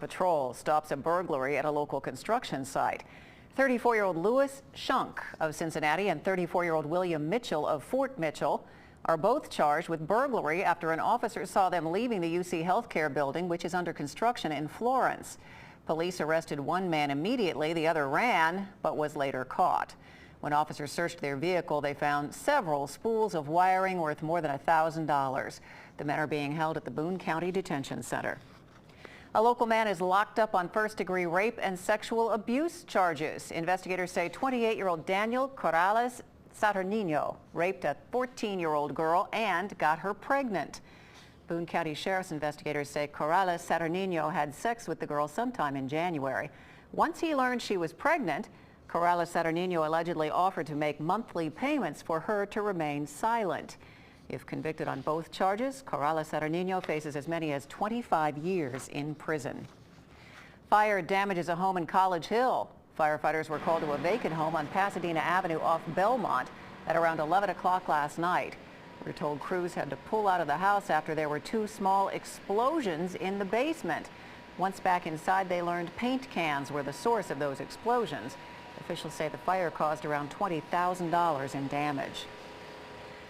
Patrol stops a burglary at a local construction site. 34-year-old Louis Schunk of Cincinnati and 34-year-old William Mitchell of Fort Mitchell are both charged with burglary after an officer saw them leaving the UC Healthcare building, which is under construction in Florence. Police arrested one man immediately. The other ran, but was later caught. When officers searched their vehicle, they found several spools of wiring worth more than $1,000. The men are being held at the Boone County Detention Center. A local man is locked up on first-degree rape and sexual abuse charges. Investigators say 28-year-old Daniel Corrales Saturnino raped a 14-year-old girl and got her pregnant. Boone County Sheriff's investigators say Corrales Saturnino had sex with the girl sometime in January. Once he learned she was pregnant, Corrales Saturnino allegedly offered to make monthly payments for her to remain silent. If convicted on both charges, Corrales Saturnino faces as many as 25 years in prison. Fire damages a home in College Hill. Firefighters were called to a vacant home on Pasadena Avenue off Belmont at around 11 o'clock last night. We're told crews had to pull out of the house after there were two small explosions in the basement. Once back inside, they learned paint cans were the source of those explosions. Officials say the fire caused around $20,000 in damage.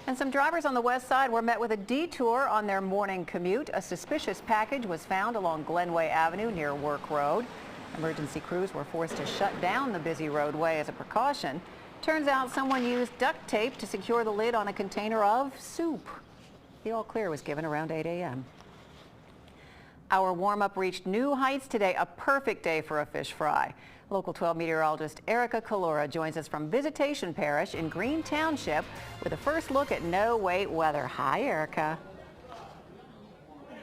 And some drivers on the west side were met with a detour on their morning commute. A suspicious package was found along Glenway Avenue near Work Road. Emergency crews were forced to shut down the busy roadway as a precaution. Turns out someone used duct tape to secure the lid on a container of soup. The all clear was given around 8 a.m. Our warm-up reached new heights today, a perfect day for a fish fry. Local 12 meteorologist Erica Calora joins us from Visitation Parish in Green Township with a first look at no-wait weather. Hi, Erica.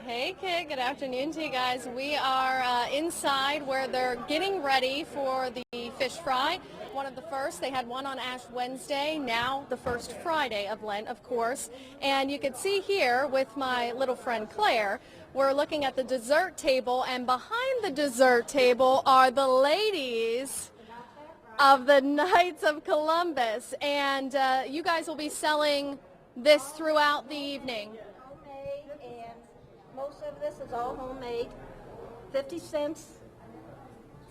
Hey, Kit. Good afternoon to you guys. We are inside where they're getting ready for the fish fry. One of the first. They had one on Ash Wednesday, now the first Friday of Lent, of course. And you can see here with my little friend Claire, we're looking at the dessert table, and behind the dessert table are the ladies of the Knights of Columbus. And you guys will be selling this throughout the evening. Homemade, and most of this is all homemade. 50 cents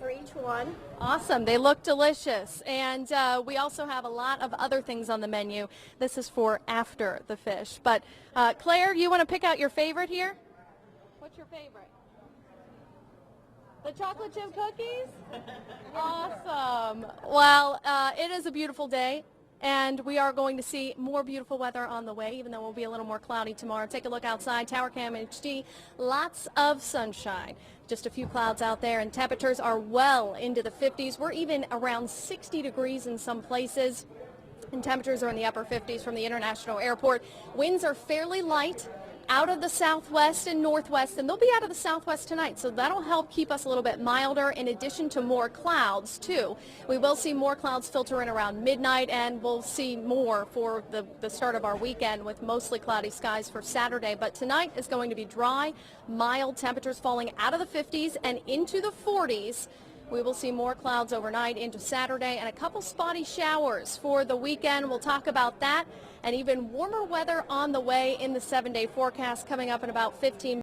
for each one. Awesome. They look delicious. And we also have a lot of other things on the menu. This is for after the fish. But Claire, you want to pick out your favorite here? What's your favorite? The chocolate chip cookies? Awesome. Well, it is a beautiful day, and we are going to see more beautiful weather on the way, even though it will be a little more cloudy tomorrow. Take a look outside, Tower Cam HD, lots of sunshine. Just a few clouds out there, and temperatures are well into the 50s. We're even around 60 degrees in some places, and temperatures are in the upper 50s from the International Airport. Winds are fairly light out of the southwest and northwest, and they'll be out of the southwest tonight, so that'll help keep us a little bit milder, in addition to more clouds too. We will see more clouds filter in around midnight, and we'll see more for the start of our weekend with mostly cloudy skies for Saturday. But tonight is going to be dry, mild, temperatures falling out of the 50s and into the 40s. We will see more clouds overnight into Saturday and a couple spotty showers for the weekend. We'll talk about that, and even warmer weather on the way in the 7-day forecast coming up in about 15 minutes.